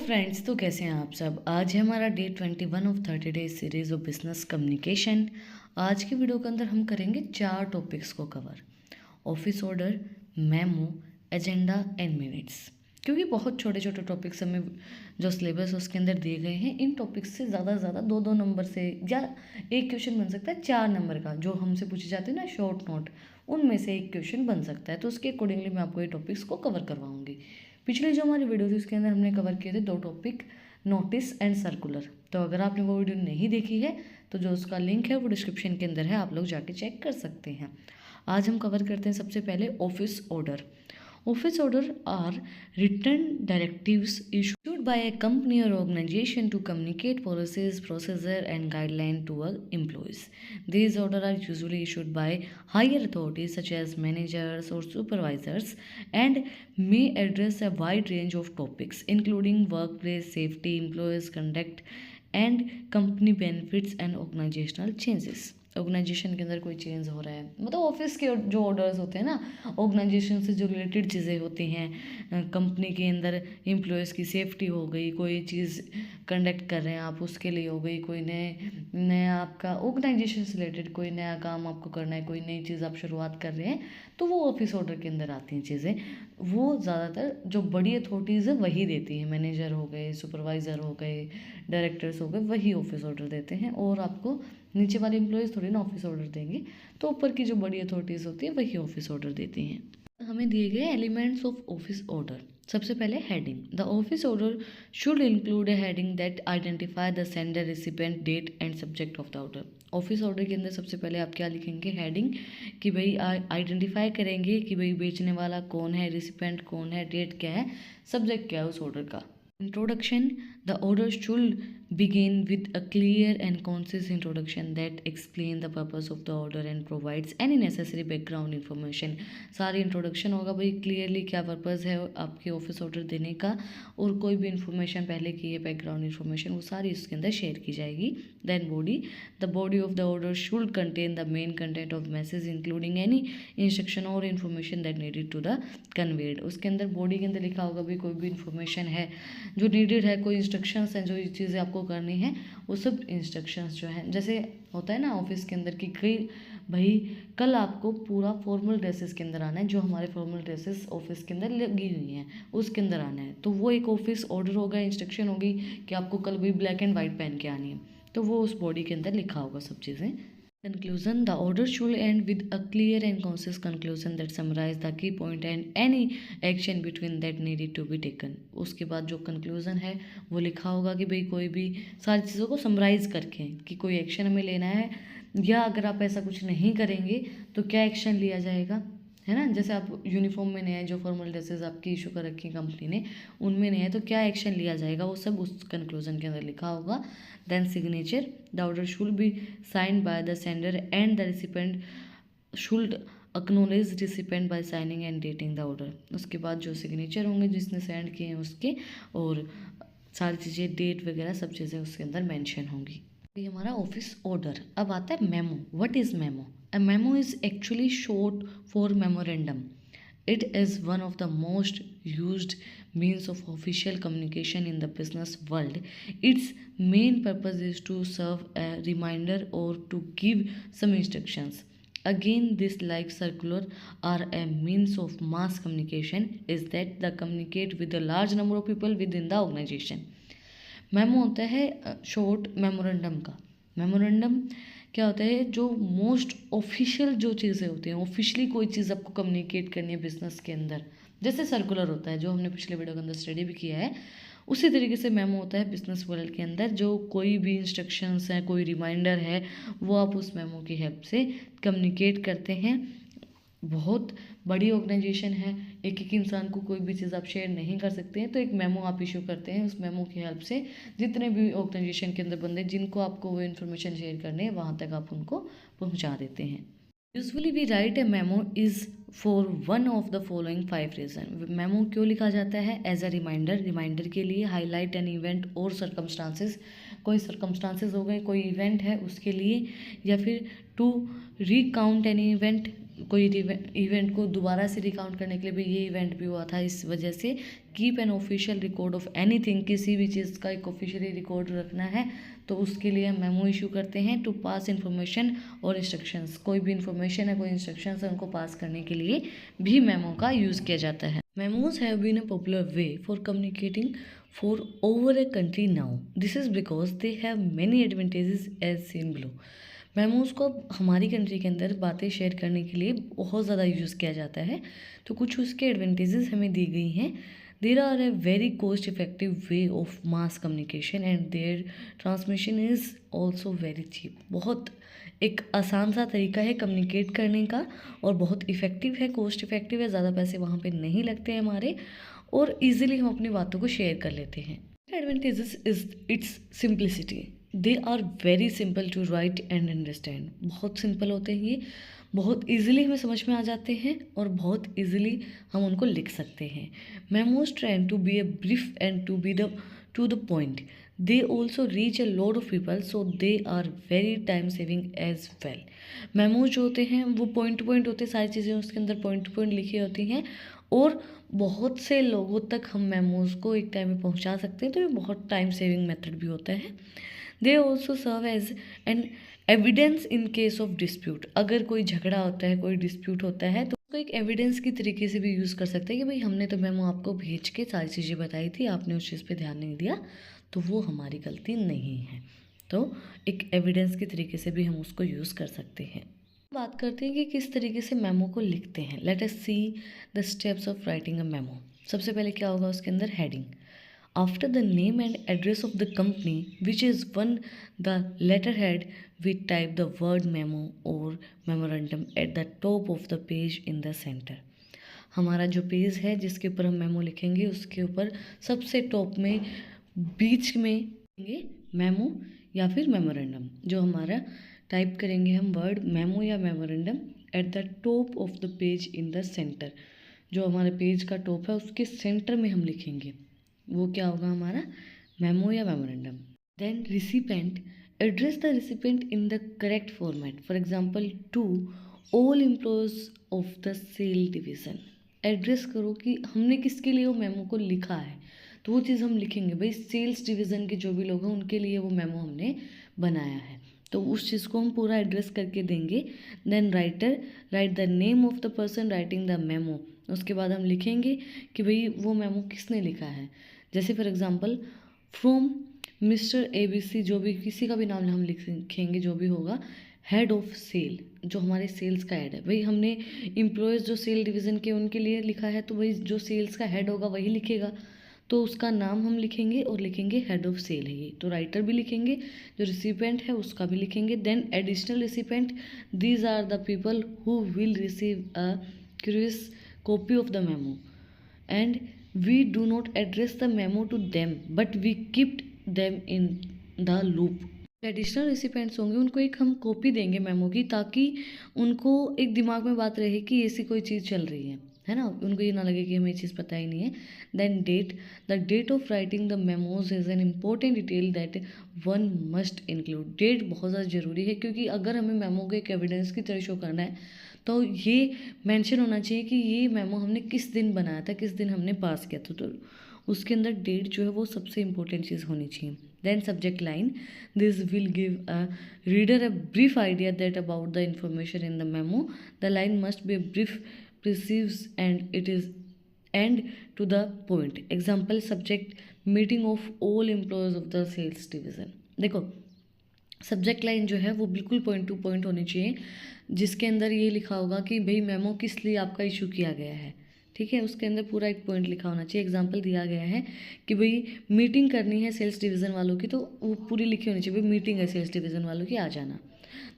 Friends, तो कैसे हैं आप सब। आज है हमारा day 21 of 30 days series of business communication. आज की वीडियो के अंदर हम करेंगे 4 टॉपिक्स को cover. Office order, memo, agenda and minutes. क्योंकि बहुत छोटे छोटे टॉपिक्स हमें जो सिलेबस है उसके अंदर दिए गए हैं, इन टॉपिक्स से ज़्यादा से ज़्यादा दो नंबर से या एक क्वेश्चन बन सकता है 4 नंबर का, जो हमसे पूछे जाते हैं ना शॉर्ट नोट, उनमें से एक क्वेश्चन बन सकता है। तो उसके अकॉर्डिंगली मैं आपको ये टॉपिक्स को कवर करवाऊंगी। पिछली जो हमारी वीडियो थी उसके अंदर हमने कवर किए थे 2 टॉपिक, नोटिस एंड सर्कुलर। तो अगर आपने वो वीडियो नहीं देखी है तो जो उसका लिंक है वो डिस्क्रिप्शन के अंदर है, आप लोग जाके चेक कर सकते हैं। आज हम कवर करते हैं सबसे पहले office order. Office orders are written directives issued by a company or organization to communicate policies, procedures, and guidelines to employees. These orders are usually issued by higher authorities such as managers or supervisors and may address a wide range of topics, including workplace safety, employees' conduct, and company benefits and organizational changes. Organisation के अंदर कोई change हो रहा है, मतलब office के जो orders होते हैं ना, ऑर्गेनाइजेशन से जो रिलेटेड चीज़ें होती हैं, कंपनी के अंदर एम्प्लॉयज़ की सेफ्टी हो गई, कोई चीज़ कंडक्ट कर रहे हैं आप उसके लिए हो गई, कोई नया आपका ऑर्गेनाइजेशन से रिलेटेड कोई नया काम आपको करना है, कोई नई चीज़ आप शुरुआत कर रहे हैं, तो वो ऑफिस ऑर्डर के अंदर आती हैं चीज़ें। वो ज़्यादातर जो बड़ी अथॉरिटीज़ है वही देती हैं, मैनेजर हो गए, सुपरवाइज़र हो गए, डायरेक्टर्स हो गए, वही ऑफिस ऑर्डर देते हैं। और आपको नीचे वाले एम्प्लॉयज़ थोड़ी ना ऑफिस ऑर्डर देंगे, तो ऊपर की जो बड़ी अथॉरिटीज़ होती है वही ऑफिस ऑर्डर देती हैं। हमें दिए गए एलिमेंट्स ऑफ ऑफिस ऑर्डर। सबसे पहले heading. The office order should include a heading that identify the sender, recipient, date and subject of the order. Office order के अंदर सबसे पहले आप क्या लिखेंगे, हेडिंग, कि भाई आइडेंटिफाई करेंगे कि भाई बेचने वाला कौन है, रिसिपेंट कौन है, डेट क्या है, सब्जेक्ट क्या है उस ऑर्डर का। Introduction. The order should begin with a clear and concise introduction that explains the purpose of the order and provides any necessary background information. सारी इंट्रोडक्शन होगा भाई क्लियरली क्या पर्पज़ है आपके ऑफिस ऑर्डर देने का, और कोई भी इन्फॉर्मेशन पहले की है बैकग्राउंड इन्फॉर्मेशन वो सारी उसके अंदर शेयर की जाएगी। Then body. The body of the order should contain the main content of message including any instruction और information that needed to the conveyed. उसके अंदर बॉडी के अंदर लिखा होगा भाई कोई भी इन्फॉर्मेशन है जो नीडेड है, कोई इंस्ट्रक्शंस हैं जो ये चीज़ें आपको करनी है, वो सब इंस्ट्रक्शंस जो हैं, जैसे होता है ना ऑफिस के अंदर कि कई भाई कल आपको पूरा फॉर्मल ड्रेसेस के अंदर आना है, जो हमारे फॉर्मल ड्रेसेस ऑफिस के अंदर लगी हुई हैं उसके अंदर आना है, तो वो एक ऑफिस ऑर्डर होगा, इंस्ट्रक्शन होगी कि आपको कल भाई ब्लैक एंड वाइट पहन के आनी है, तो वो उस बॉडी के अंदर लिखा होगा सब चीज़ें। Conclusion. The order should end with a clear and concise conclusion that summarize the key point and any action between that needed to be taken. उसके बाद जो conclusion है वो लिखा होगा कि भाई कोई भी सारी चीज़ों को समराइज़ करके कि कोई एक्शन हमें लेना है, या अगर आप ऐसा कुछ नहीं करेंगे तो क्या एक्शन लिया जाएगा, है ना। जैसे आप यूनिफॉर्म में नहीं है, जो फॉर्मल ड्रेसेस आपकी इशू कर रखी है कंपनी ने, उनमें नहीं है, तो क्या एक्शन लिया जाएगा, वो सब उस कंक्लूजन के अंदर लिखा होगा। Then signature. The order should be signed by the sender and the recipient should acknowledge recipient by signing and dating the order. उसके बाद जो सिग्नेचर होंगे जिसने सेंड किए हैं उसके, और सारी चीज़ें, डेट वगैरह सब चीज़ें उसके अंदर मेंशन होंगी। ये हमारा ऑफिस ऑर्डर। अब आता है memo. What is memo? A memo is actually short for memorandum. It is one of the most used means of official communication in the business world. Its main purpose is to serve a reminder or to give some instructions. Again, this like circular or a means of mass communication is that they communicate with a large number of people within the organization. Memo होता है short memorandum का। Memorandum क्या होता है, जो most official जो चीज़ें होती हैं, ऑफिशियली कोई चीज़ आपको कम्युनिकेट करनी है बिजनेस के अंदर, जैसे सर्कुलर होता है जो हमने पिछले वीडियो के अंदर स्टडी भी किया है, उसी तरीके से मेमो होता है बिजनेस वर्ल्ड के अंदर। जो कोई भी इंस्ट्रक्शंस हैं, कोई रिमाइंडर है, वो आप उस मेमो की हेल्प से कम्युनिकेट करते हैं। बहुत बड़ी ऑर्गेनाइजेशन है, एक एक इंसान को कोई भी चीज़ आप शेयर नहीं कर सकते हैं, तो एक मेमो आप इशू करते हैं। उस मेमो की हेल्प से जितने भी ऑर्गेनाइजेशन के अंदर बंदे जिनको आपको वो इन्फॉर्मेशन शेयर करने हैं वहाँ तक आप उनको पहुँचा देते हैं। Usually we write a memo is for one of the following 5 reason. Memo क्यों लिखा जाता है? एज अ रिमाइंडर, रिमाइंडर के लिए, हाईलाइट एन इवेंट और सर्कमस्टांसेस, कोई सर्कमस्टांसेस हो गए, कोई इवेंट है उसके लिए, या फिर टू रिकाउंट एन इवेंट कोई इवेंट को दोबारा से रिकाउंट करने के लिए, भाई ये इवेंट भी हुआ था इस वजह से। Keep an official record of anything, किसी भी चीज़ का एक ऑफिशियली रिकॉर्ड रखना है तो उसके लिए हम मेमो इशू करते हैं। टू पास इन्फॉर्मेशन और इंस्ट्रक्शंस, कोई भी इन्फॉर्मेशन है, कोई इंस्ट्रक्शंस है, उनको पास करने के लिए भी मेमो का यूज़ किया जाता है। Memos have been a popular way for communicating for over a country now. This is because they have many advantages as seen below. Memos को हमारी कंट्री के अंदर बातें शेयर करने के लिए बहुत ज़्यादा यूज़ किया जाता है। तो कुछ उसके एडवांटेजेस हमें दी गई हैं। There are a very cost effective way of mass communication and their transmission is also very cheap. बहुत एक आसान सा तरीका है कम्युनिकेट करने का और बहुत इफ़ेक्टिव है, कॉस्ट इफ़ेक्टिव है, ज़्यादा पैसे वहाँ पे नहीं लगते हैं हमारे, और इजीली हम अपनी बातों को शेयर कर लेते हैं। Advantages is its simplicity. They are very simple to write and understand. बहुत सिंपल होते हैं ये, बहुत इजीली हमें समझ में आ जाते हैं और बहुत इजीली हम उनको लिख सकते हैं। Memos trend to be a brief and to the point. They also reach a lot of people, so they are very time saving as well. Memos जो होते हैं वो पॉइंट टू पॉइंट होते हैं, सारी चीज़ें उसके अंदर पॉइंट टू पॉइंट लिखी होती हैं और बहुत से लोगों तक हम मेमोज को एक टाइम में पहुंचा सकते हैं, तो ये बहुत टाइम सेविंग मेथड भी होता है। They also serve as an evidence in case of dispute. अगर कोई झगड़ा होता है, कोई डिस्प्यूट होता है, तो उसको एक एविडेंस की तरीके से भी यूज़ कर सकते हैं कि भाई हमने तो मेमो आपको भेज के सारी चीज़ें बताई थी, आपने उस चीज़ पे ध्यान नहीं दिया, तो वो हमारी गलती नहीं है। तो एक एविडेंस के तरीके से भी हम उसको यूज़ कर सकते हैं। बात करते हैं कि किस तरीके से मेमो को लिखते हैं। Let us see the steps of writing a memo. सबसे पहले क्या होगा उसके अंदर, heading. After the name and address of the company which is on the letter head, we type the word memo और memorandum at the top of the page in the centre. हमारा जो page है जिसके ऊपर हम memo लिखेंगे उसके ऊपर सबसे टॉप में बीच में लिखेंगे मेमो या फिर मेमोरेंडम। जो हमारा टाइप करेंगे हम वर्ड मेमो या memorandum at the top of the page in the centre. जो हमारे पेज का टॉप है उसके सेंटर में हम लिखेंगे, वो क्या होगा हमारा मेमो या memorandum. Then recipient, address the recipient in the correct format. For example to all employees of the sale division. Address करो कि हमने किसके लिए वो मेमो को लिखा है, तो वो चीज़ हम लिखेंगे, भाई सेल्स डिवीज़न के जो भी लोग हैं उनके लिए वो मेमो हमने बनाया है, तो उस चीज़ को हम पूरा एड्रेस करके देंगे। Then write the name of the person writing the memo. उसके बाद हम लिखेंगे कि भाई वो मेमो किसने लिखा है। जैसे for example from mister ABC, जो भी किसी का भी नाम हम लिखेंगे जो भी होगा, हेड ऑफ सेल, जो हमारे सेल्स का हेड है। भाई हमने एम्प्लॉयज़ जो सेल डिवीज़न के उनके लिए लिखा है, तो भाई जो सेल्स का हेड होगा वही लिखेगा, तो उसका नाम हम लिखेंगे और लिखेंगे हेड ऑफ सेल है ये, तो राइटर भी लिखेंगे, जो रिसिपेंट है उसका भी लिखेंगे। Then additional recipient, these are the people who will receive a curious copy of the memo and we do not address the memo to them but we keep them in the loop. Additional recipients होंगे उनको एक हम copy देंगे memo की, ताकि उनको एक दिमाग में बात रहे कि ऐसी कोई चीज़ चल रही है ना, उनको ये ना लगे कि हमें ये चीज़ पता ही नहीं है। Then date, the date of writing the memos is an important detail that one must include. Date बहुत ज़्यादा ज़रूरी है, क्योंकि अगर हमें मेमो को एक एविडेंस की तरह शो करना है तो ये मेंशन होना चाहिए कि ये मेमो हमने किस दिन बनाया था, किस दिन हमने पास किया था, तो उसके अंदर डेट जो है वो सबसे इंपॉर्टेंट चीज़ होनी चाहिए। Then subject line, this will give a reader a brief idea that about the information in the memo. The line must be brief, precise and it is and to the point. Example subject, meeting of all employees of the sales division। देखो subject line जो है वो बिल्कुल point two point होनी चाहिए, जिसके अंदर ये लिखा होगा कि भाई मेमो किस लिए आपका इशू किया गया है, ठीक है, उसके अंदर पूरा एक पॉइंट लिखा होना चाहिए। एग्जांपल दिया गया है कि भाई मीटिंग करनी है सेल्स डिवीज़न वालों की, तो वो पूरी लिखी होनी चाहिए, भाई मीटिंग है सेल्स डिवीज़न वालों की, आ जाना।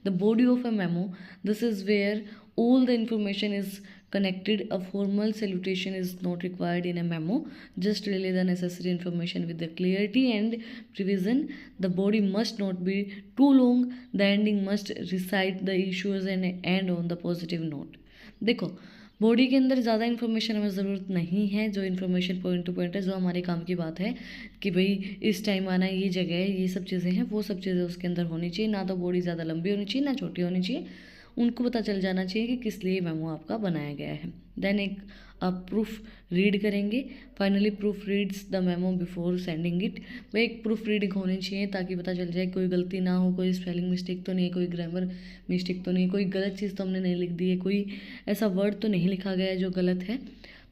The body of a memo, this is where all the information is connected. A formal salutation is not required in a memo, just relay the necessary information with the clarity and precision. The body must not be too long, the ending must recite the issues and end on the positive note। देखो body के अंदर ज़्यादा information हमें ज़रूरत नहीं है, जो information point two point है, जो हमारे काम की बात है कि भाई इस टाइम आना, ये जगह है, ये सब चीज़ें हैं, वो सब चीज़ें उसके अंदर होनी चाहिए। ना तो बॉडी ज़्यादा लंबी होनी चाहिए, ना छोटी होनी चाहिए, उनको पता चल जाना चाहिए कि किस लिए मेमो आपका बनाया गया है। देन एक आप प्रूफ रीड करेंगे। Finally proof reads the memo before sending it. वह एक प्रूफ रीडिंग होनी चाहिए ताकि पता चल जाए कोई गलती ना हो, कोई स्पेलिंग मिस्टेक तो नहीं है, कोई ग्रामर मिस्टेक तो नहीं है, कोई गलत चीज़ तो हमने नहीं लिख दी है, कोई ऐसा वर्ड तो नहीं लिखा गया है जो गलत है।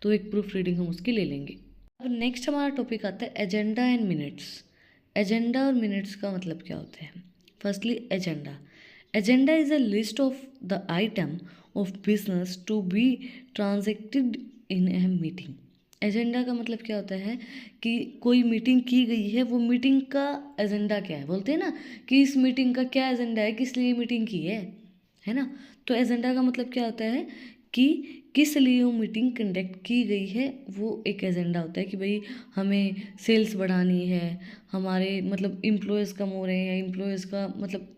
तो एक प्रूफ रीडिंग हम उसकी ले लेंगे। अब नेक्स्ट हमारा टॉपिक आता है एजेंडा एंड मिनट्स। एजेंडा और मिनट्स का मतलब क्या होता है? Firstly agenda. Agenda is a list of the item of business to be transacted in a meeting. Agenda का मतलब क्या होता है कि कोई मीटिंग की गई है, वो मीटिंग का एजेंडा क्या है, बोलते हैं ना कि इस मीटिंग का क्या एजेंडा है, किस लिए मीटिंग की है ना। तो एजेंडा का मतलब क्या होता है कि किस लिए वो मीटिंग कंडक्ट की गई है, वो एक एजेंडा होता है कि भाई हमें सेल्स बढ़ानी है, हमारे मतलब एम्प्लॉयज़ कम हो रहे हैं, या एम्प्लॉयज़ का मतलब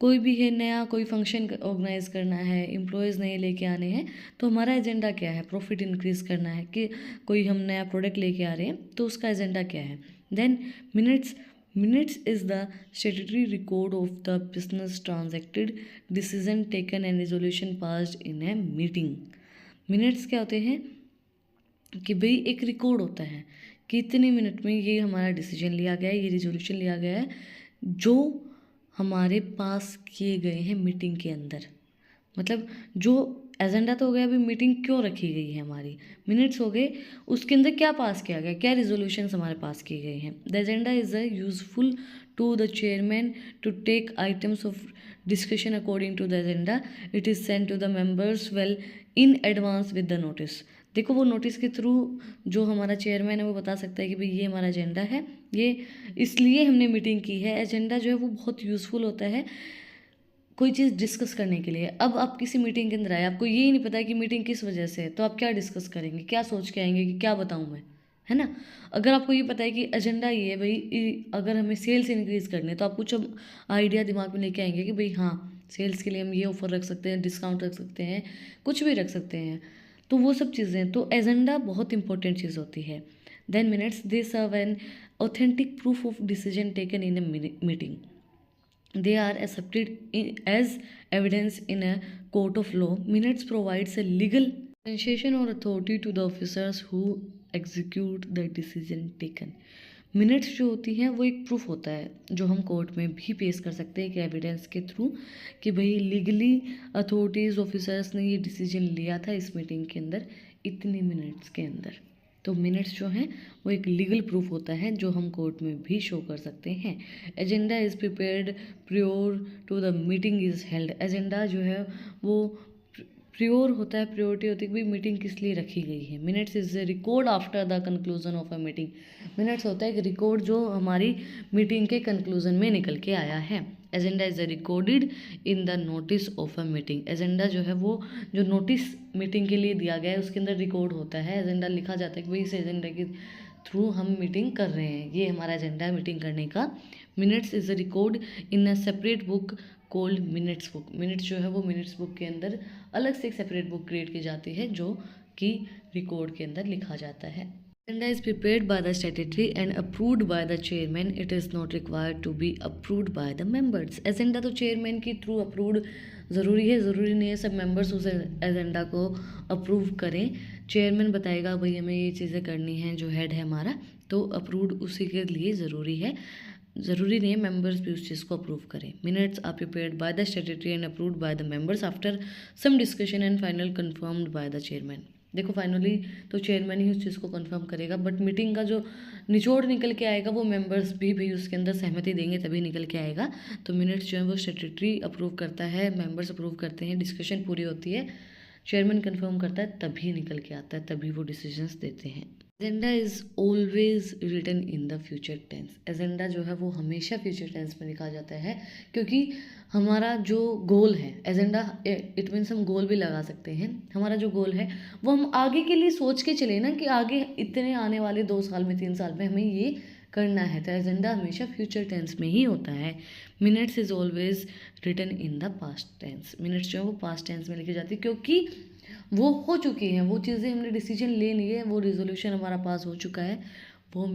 कोई भी है, नया कोई फंक्शन ऑर्गेनाइज करना है, एम्प्लॉयज़ नए लेके आने हैं, तो हमारा एजेंडा क्या है? प्रॉफिट इंक्रीज़ करना है, कि कोई हम नया प्रोडक्ट लेके आ रहे हैं तो उसका एजेंडा क्या है। Then minutes. Minutes is the statutory record of the business transacted, decision taken and resolution passed in a meeting. Minutes क्या होते हैं कि भाई एक रिकॉर्ड होता है कि इतने मिनट में ये हमारा डिसीजन लिया गया है, ये रिजोल्यूशन लिया गया है जो हमारे पास किए गए हैं मीटिंग के अंदर। मतलब जो एजेंडा तो हो गया, अभी मीटिंग क्यों रखी गई है हमारी, मिनट्स हो गए उसके अंदर क्या पास किया गया, क्या रिजोल्यूशंस हमारे पास किए गए हैं। The agenda is a useful to the chairman to take items of discussion according to the agenda. It is send to the members well in advance with the notice. देखो वो नोटिस के through जो हमारा chairman है वो बता सकता है कि भाई ये हमारा एजेंडा है, ये इसलिए हमने मीटिंग की है। एजेंडा जो है वो बहुत यूज़फुल होता है कोई चीज़ डिस्कस करने के लिए। अब आप किसी मीटिंग के अंदर आए, आपको ये ही नहीं पता है कि मीटिंग किस वजह से है, तो आप क्या डिस्कस करेंगे, क्या सोच के आएंगे कि क्या बताऊँ मैं, है ना। अगर आपको ये पता है कि एजेंडा ये है भाई, अगर हमें सेल्स इंक्रीज़ करने तो आप कुछ आइडिया दिमाग में लेके आएंगे कि भाई हाँ सेल्स के लिए हम ये ऑफर रख सकते हैं, डिस्काउंट रख सकते हैं, कुछ भी रख सकते हैं। तो वो सब चीज़ें, तो एजेंडा बहुत इंपॉर्टेंट चीज़ होती है। Then minutes, they serve an authentic proof of decision taken in a meeting. They are accepted as evidence in a court of law. Minutes provides a legal sensation or authority to the officers who execute the decision taken. Minutes जो होती हैं वो एक proof होता है जो हम court में भी पेश कर सकते हैं कि एविडेंस के थ्रू कि भाई लीगली अथॉरिटीज़ ऑफिसर्स ने ये डिसीजन लिया था इस मीटिंग के अंदर इतने मिनट्स के अंदर। तो मिनट्स जो हैं वो एक लीगल प्रूफ होता है जो हम कोर्ट में भी शो कर सकते हैं। Agenda is prepared prior to the meeting is held. Agenda जो है वो प्रियोर होता है, प्रियोरिटी होती है कि भाई मीटिंग किस लिए रखी गई है। Minutes is record after the conclusion of a meeting. Minutes होता है कि रिकॉर्ड जो हमारी मीटिंग के कंक्लूजन में निकल के आया है। Agenda is recorded in the notice of a meeting. Agenda जो है वो जो नोटिस मीटिंग के लिए दिया गया है उसके अंदर रिकॉर्ड होता है। एजेंडा लिखा जाता है कि भाई इस एजेंडा के थ्रू हम मीटिंग कर रहे हैं, ये हमारा एजेंडा है मीटिंग करने का। Minutes is record in a separate book cold minutes book. Minutes जो है वो मिनट्स बुक के अंदर अलग से एक सेपरेट बुक क्रिएट की जाती है जो कि रिकॉर्ड के अंदर लिखा जाता है। Agenda is prepared by the statutory and approved by the chairman. It is not required to be approved by the members. Agenda तो चेयरमैन के थ्रू अप्रूव्ड ज़रूरी है, ज़रूरी नहीं है सब मेंबर्स उस एजेंडा को अप्रूव करें। चेयरमैन बताएगा भाई हमें ये चीज़ें करनी हैं, जो हेड है हमारा, तो अप्रूव्ड उसी के लिए ज़रूरी है, ज़रूरी नहीं है मेंबर्स भी उस चीज़ को अप्रूव करें। Minutes are prepared by the statutory and approved by the members after some discussion and final confirmed by the chairman. देखो फाइनली तो चेयरमैन ही उस चीज़ को कंफर्म करेगा, बट मीटिंग का जो निचोड़ निकल के आएगा वो मेंबर्स भी भाई उसके अंदर सहमति देंगे तभी निकल के आएगा। तो मिनट्स जो है वो स्टेटरी अप्रूव करता है, मेंबर्स अप्रूव करते हैं, डिस्कशन पूरी होती है, चेयरमैन कंफर्म करता है, तभी निकल के आता है, तभी वो डिसीजंस देते हैं। Agenda is always written in the future tense. Agenda जो है वो हमेशा फ्यूचर टेंस में लिखा जाता है क्योंकि हमारा जो गोल है, एजेंडा इट मीन्स हम गोल भी लगा सकते हैं। हमारा जो गोल है वो हम आगे के लिए सोच के चले ना कि आगे इतने आने वाले 2 साल में 3 साल में हमें ये करना है, तो एजेंडा हमेशा फ्यूचर टेंस में ही होता है। Minutes is always written in the past tense. Minutes जो है वो पास्ट टेंस में लिखी जाती है क्योंकि वो हो चुकी हैं, वो चीज़ें हमने डिसीजन ले लिए, वो रिजोल्यूशन हमारा पास हो चुका है, वो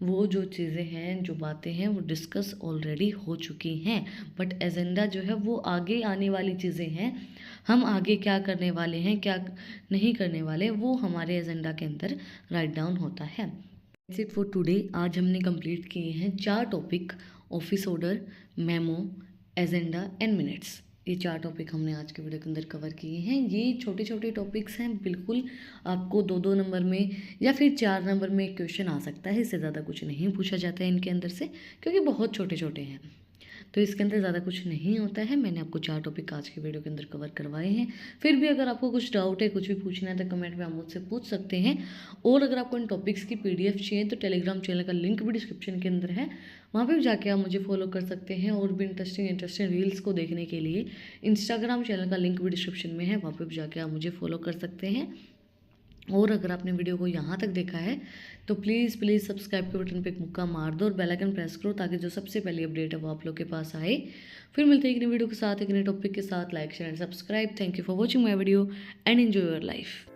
वो जो चीज़ें हैं, जो बातें हैं, वो डिस्कस ऑलरेडी हो चुकी हैं, बट एजेंडा जो है वो आगे आने वाली चीज़ें हैं। हम आगे क्या करने वाले हैं, क्या नहीं करने वाले, वो हमारे एजेंडा के अंदर राइट डाउन होता है। That's it for today. आज हमने कंप्लीट किए हैं 4 topic: office order, memo, agenda and minutes. ये 4 टॉपिक हमने आज के वीडियो के अंदर कवर किए हैं। ये छोटे छोटे टॉपिक्स हैं, बिल्कुल आपको 2-2 नंबर में या फिर 4 नंबर में एक क्वेश्चन आ सकता है। इससे ज़्यादा कुछ नहीं पूछा जाता है इनके अंदर से, क्योंकि बहुत छोटे छोटे हैं, तो इसके अंदर ज़्यादा कुछ नहीं होता है। मैंने आपको 4 टॉपिक आज के वीडियो के अंदर कवर करवाए हैं। फिर भी अगर आपको कुछ डाउट है, कुछ भी पूछना है, तो कमेंट में आप मुझसे पूछ सकते हैं। और अगर आपको इन टॉपिक्स की PDF चाहिए तो टेलीग्राम चैनल का लिंक भी डिस्क्रिप्शन के अंदर है, वहाँ पे भी जाके आप मुझे फॉलो कर सकते हैं। और भी इंटरेस्टिंग रील्स को देखने के लिए इंस्टाग्राम चैनल का लिंक भी डिस्क्रिप्शन में है, वहाँ पर भी जाके आप मुझे फॉलो कर सकते हैं। और अगर आपने वीडियो को यहाँ तक देखा है तो प्लीज़ प्लीज़ सब्सक्राइब के बटन पे एक मुक्का मार दो और बेल आइकन प्रेस करो, ताकि जो सबसे पहली अपडेट है वो आप लोग के पास आए। फिर मिलते हैं एक नई वीडियो के साथ, एक नए टॉपिक के साथ। Like share and subscribe. Thank you for watching my video and enjoy your life.